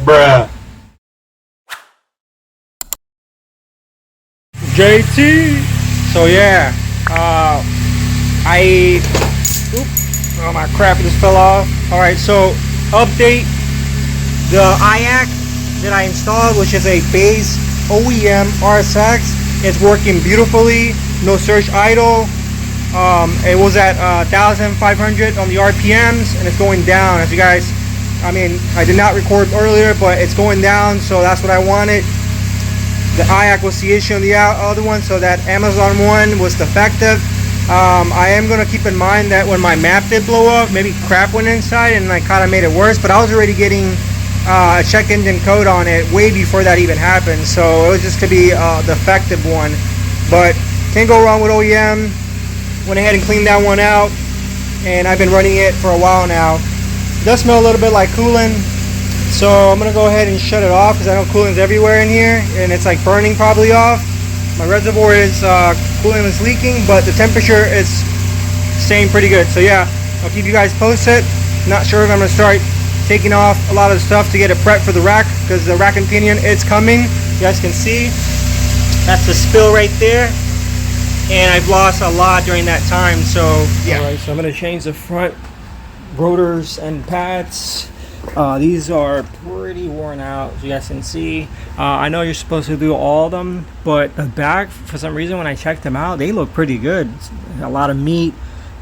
Bruh. JT. So yeah, oh my crap, it just fell off. All right, so update: the IAC that I installed, which is a base OEM RSX, is working beautifully. No surge idle. It was at 1,500 on the RPMs, and it's going down. As you guys, I mean, I did not record earlier, but it's going down, so that's what I wanted. The IAC was the issue on the other one, so that Amazon one was defective. I am going to keep in mind that when my map did blow up, maybe crap went inside and I kind of made it worse, but I was already getting a check engine code on it way before that even happened, so it was just to be a defective one. But can't go wrong with OEM. Went ahead and cleaned that one out, and I've been running it for a while now. It does smell a little bit like coolant, so I'm gonna go ahead and shut it off because I know coolant's everywhere in here, and it's like burning probably off. My reservoir is coolant is leaking, but the temperature is staying pretty good. So yeah, I'll keep you guys posted. Not sure if I'm gonna start taking off a lot of the stuff to get it prepped for the rack, because the rack and pinion is coming. You guys can see that's the spill right there, and I've lost a lot during that time. So yeah. All right, so I'm gonna change the front rotors and pads. These are pretty worn out, as you guys can see. I know you're supposed to do all of them, but the back, for some reason, when I checked them out, they look pretty good. A lot of meat.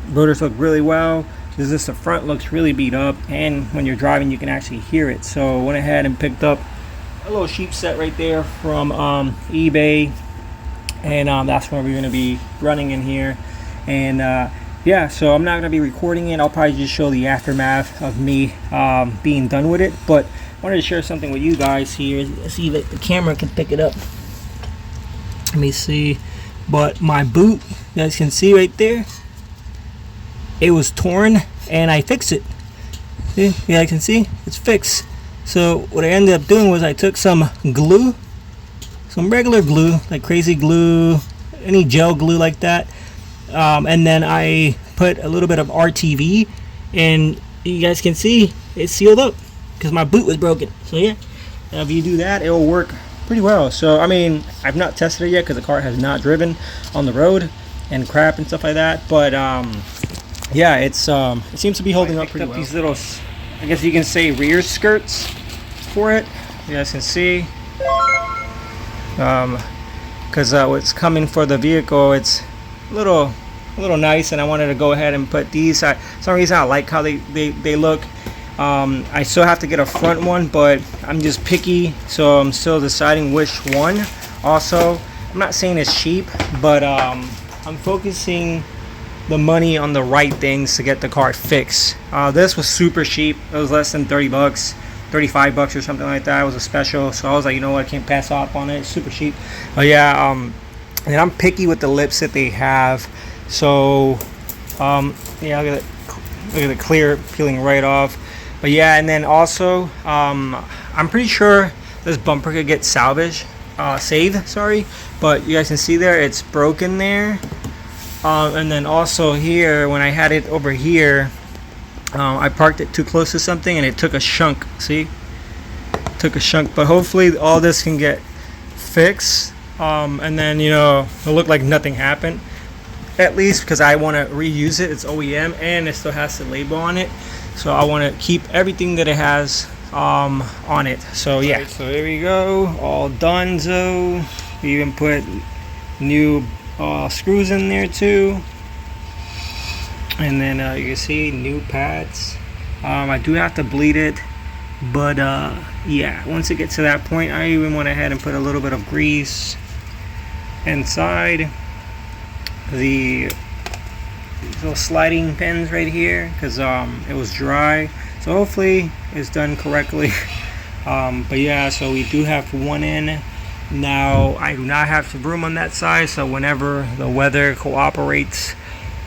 Rotors look really well. Just the front looks really beat up, and when you're driving, you can actually hear it. So I went ahead and picked up a little sheep set right there from eBay, and that's what we're going to be running in here. And yeah, so I'm not going to be recording it. I'll probably just show the aftermath of me being done with it. But I wanted to share something with you guys here. See if the camera can pick it up. Let me see. But my boot, you guys can see right there, it was torn, and I fixed it. See? Yeah, I can see it's fixed. So what I ended up doing was I took some glue, some regular glue, like crazy glue, any gel glue like that. And then I put a little bit of RTV, and you guys can see it's sealed up because my boot was broken. So yeah, if you do that, it will work pretty well. So I mean, I've not tested it yet because the car has not driven on the road and crap and stuff like that. But yeah, it seems to be holding up pretty well. These little, I guess you can say, rear skirts for it. You guys can see, because what's coming for the vehicle, it's a little nice, and I wanted to go ahead and put these. For some reason I like how they look. I still have to get a front one, but I'm just picky, so I'm still deciding which one. Also, I'm not saying it's cheap, but I'm focusing the money on the right things to get the car fixed. This was super cheap. It was less than 30 bucks, 35 bucks or something like that. It was a special, so I was like, you know what, I can't pass up on it. It's super cheap. But yeah, and I'm picky with the lips that they have. So yeah, look at the clear peeling right off. But yeah, and then also I'm pretty sure this bumper could get saved, sorry, but you guys can see there it's broken there. And then also here, when I had it over here, I parked it too close to something and it took a shunk. See, it took a shunk, but hopefully all this can get fixed, and then, you know, it'll look like nothing happened, at least, because I want to reuse it. It's OEM and it still has the label on it, so I want to keep everything that it has on it. So yeah, right, so there we go, all done. So we even put new screws in there too, and then you can see new pads. I do have to bleed it, but yeah, once it gets to that point, I even went ahead and put a little bit of grease inside the little sliding pins right here, because it was dry, so hopefully it's done correctly. But yeah, so we do have one in now. I do not have some room on that side, so whenever the weather cooperates,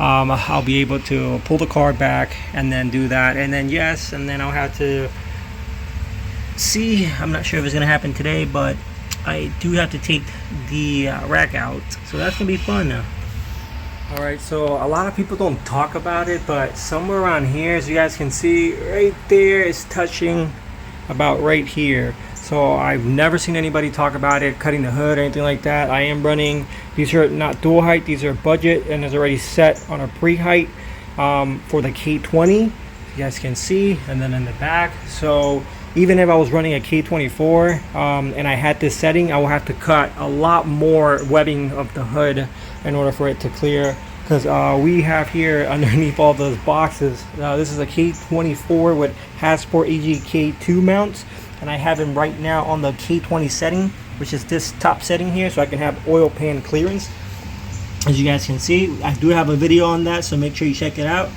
I'll be able to pull the car back and then do that. And then yes, and then I'll have to see, I'm not sure if it's gonna happen today, but I do have to take the rack out, so that's gonna be fun. Alright, so a lot of people don't talk about it, but somewhere around here, as you guys can see right there, is touching about right here. So I've never seen anybody talk about it, cutting the hood or anything like that. I am running, these are not dual height, these are budget, and it's already set on a pre-height for the K20. You guys can see, and then in the back. So even if I was running a K24 and I had this setting, I will have to cut a lot more webbing of the hood in order for it to clear, because we have here underneath all those boxes, this is a K24 with Hasport EGK2 mounts, and I have him right now on the K20 setting, which is this top setting here, so I can have oil pan clearance. As you guys can see, I do have a video on that, so make sure you check it out.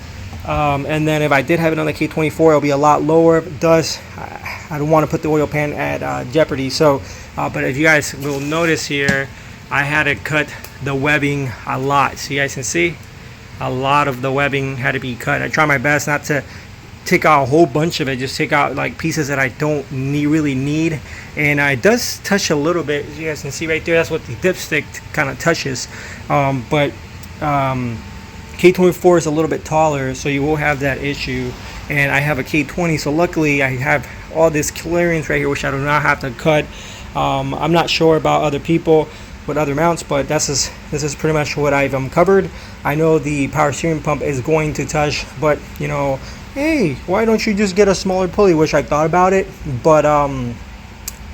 And then if I did have it on the K24, it'll be a lot lower. If it does, I don't want to put the oil pan at jeopardy. So, but if you guys will notice here, I had to cut the webbing a lot. So you guys can see, a lot of the webbing had to be cut. I try my best not to take out a whole bunch of it, just take out like pieces that I don't really need. And it does touch a little bit, as you guys can see right there. That's what the dipstick kind of touches. K24 is a little bit taller, so you will have that issue. And I have a K20, so luckily I have all this clearance right here, which I do not have to cut. I'm not sure about other people with other mounts, but this is pretty much what I've covered. I know the power steering pump is going to touch, but you know, hey, why don't you just get a smaller pulley? Which I thought about it, but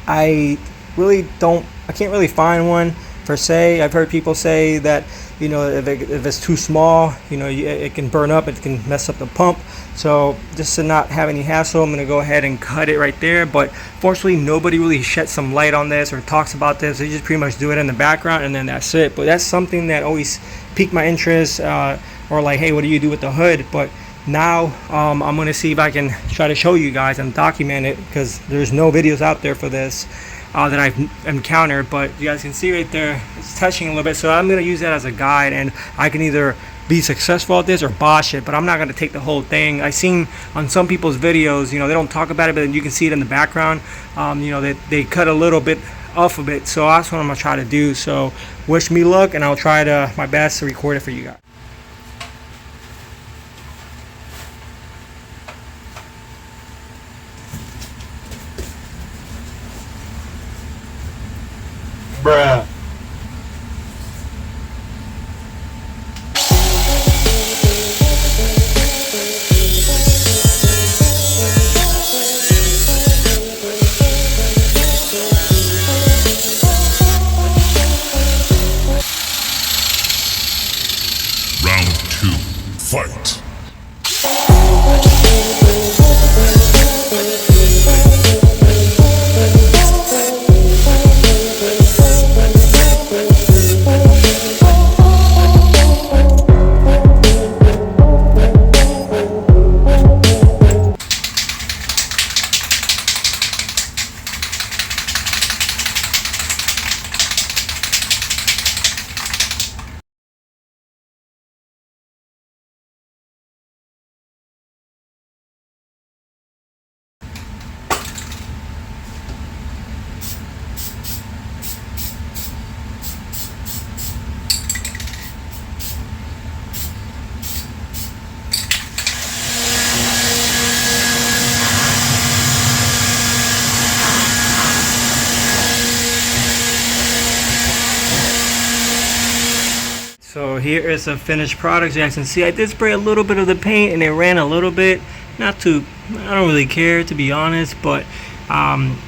I really don't. I can't really find one per se. I've heard people say that, you know, if it's too small, you know, it can burn up, it can mess up the pump. So just to not have any hassle, I'm going to go ahead and cut it right there. But fortunately, nobody really sheds some light on this or talks about this. They just pretty much do it in the background, and then that's it. But that's something that always piqued my interest, or like, hey, what do you do with the hood? But now I'm going to see if I can try to show you guys and document it, because there's no videos out there for this that I've encountered. But you guys can see right there, it's touching a little bit. So I'm going to use that as a guide, and I can either be successful at this or bosh it, but I'm not going to take the whole thing. I've seen on some people's videos, you know, they don't talk about it, but you can see it in the background. You know, they cut a little bit off of it. So that's what I'm going to try to do. So wish me luck, and I'll try my best to record it for you guys. Bruh. Round 2, fight. So here is a finished product. As you guys can see, I did spray a little bit of the paint, and it ran a little bit. Not too, I don't really care, to be honest, but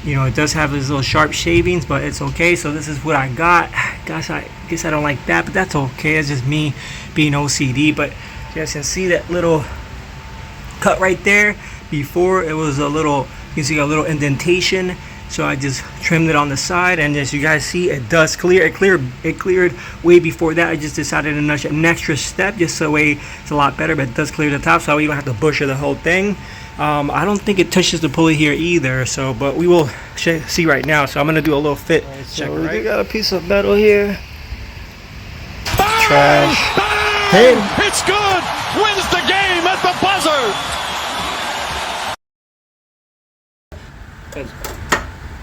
you know, it does have these little sharp shavings, but it's okay. So this is what I got. Gosh, I guess I don't like that, but that's okay. It's just me being OCD. But you guys can see that little cut right there. Before, it was a little, you can see a little indentation. So I just trimmed it on the side, and as you guys see, it does clear. It cleared way before that. I just decided to notch an extra step just so way it's a lot better, but it does clear the top, so I don't have to busher the whole thing. I don't think it touches the pulley here either, so, but we will see right now. So I'm gonna do a little fit check. So we got a piece of metal here. Trash. Hey, it's good. Wins the game at the buzzer.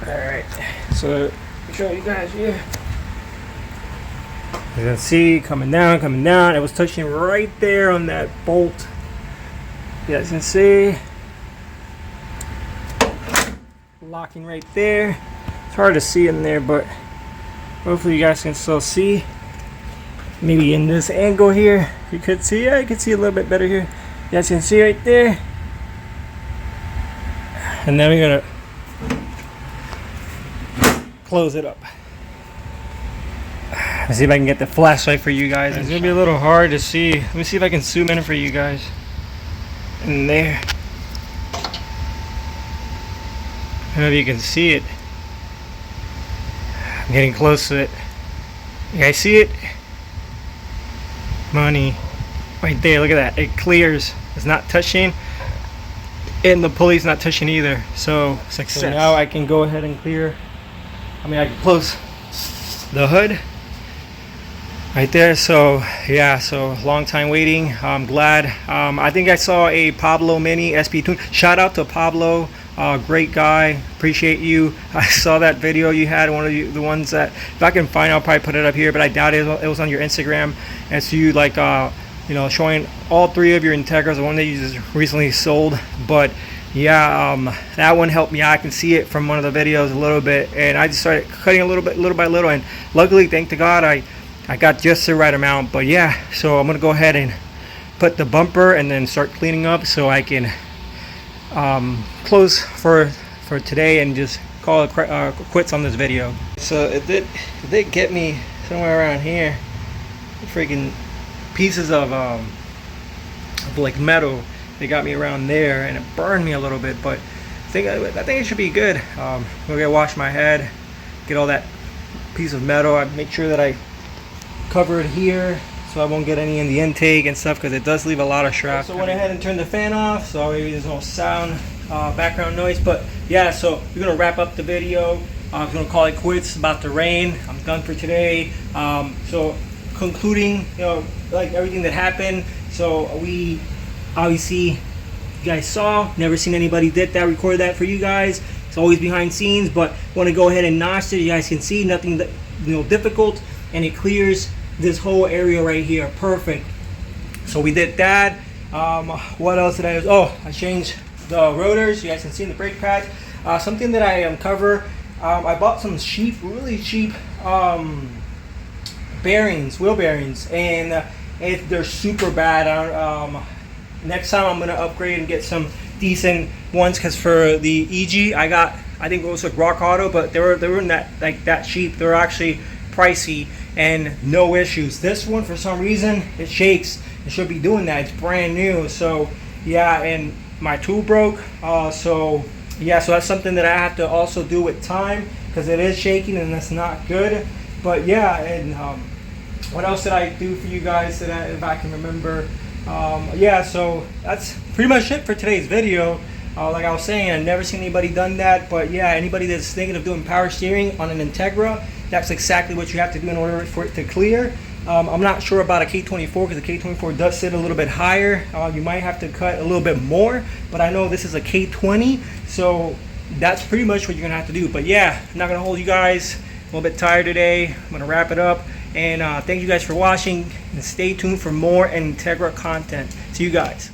Alright, so show you guys here. You can see coming down. It was touching right there on that bolt. You guys can see. locking right there. It's hard to see in there, but hopefully you guys can still see. Maybe in this angle here, you could see. Yeah, you can see a little bit better here. You guys can see right there. And then we're gonna close it up. Let's see if I can get the flashlight for you guys. It's gonna be a little hard to see. Let me see if I can zoom in for you guys. In there. I don't know if you can see it. I'm getting close to it. You guys see it? Money. Right there, look at that. It clears. It's not touching. And the pulley's not touching either. So, success. So now I can go ahead and clear. I can close the hood. Right there. So yeah, so long time waiting. I'm glad. I think I saw a Pablo Mini SP tune. Shout out to Pablo, great guy, appreciate you. I saw that video you had, one of the ones that, if I can find, I'll probably put it up here, but I doubt it was on your Instagram. And so you like you know, showing all three of your Integras, the one that you just recently sold. But yeah, that one helped me out. I can see it from one of the videos a little bit, and I just started cutting a little bit, little by little, and luckily, thank to God, I got just the right amount. But yeah, so I'm gonna go ahead and put the bumper and then start cleaning up so I can close for today and just call it quits on this video. So it did get me somewhere around here. Freaking pieces of like metal. They got me around there and it burned me a little bit, but I think it should be good. I'm gonna wash my head, get all that piece of metal. I make sure that I cover it here so I won't get any in the intake and stuff, because it does leave a lot of shrapnel. So I went ahead and turned the fan off, so maybe there's no sound, background noise. But yeah, so we're gonna wrap up the video. I'm gonna call it quits. It's about to rain. I'm done for today. So concluding, you know, like everything that happened. So we obviously, you guys saw, never seen anybody did that, record that for you guys. It's always behind scenes, but want to go ahead and notch it. You guys can see nothing that, you know, difficult, and it clears this whole area right here. Perfect. So we did that. What else did I do? Oh, I changed the rotors. You guys can see in the brake pads. Something that I cover. I bought some cheap, really cheap bearings, wheel bearings, and they're super bad. Next time I'm gonna upgrade and get some decent ones, because for the EG I think it was like Rock Auto, but they were in that cheap. They were actually pricey and no issues. This one, for some reason, it shakes. It should be doing that. It's brand new. So yeah, and my tool broke. So yeah, so that's something that I have to also do with time, because it is shaking and that's not good. But yeah, and what else did I do for you guys if I can remember? Yeah, so that's pretty much it for today's video. Like I was saying, I've never seen anybody done that, but yeah, anybody that's thinking of doing power steering on an Integra, that's exactly what you have to do in order for it to clear. I'm not sure about a K24, because the K24 does sit a little bit higher. You might have to cut a little bit more, but I know this is a K20, so that's pretty much what you're gonna have to do. But yeah, I'm not gonna hold you guys. A little bit tired today. I'm gonna wrap it up, and thank you guys for watching, and stay tuned for more Integra content. See you guys.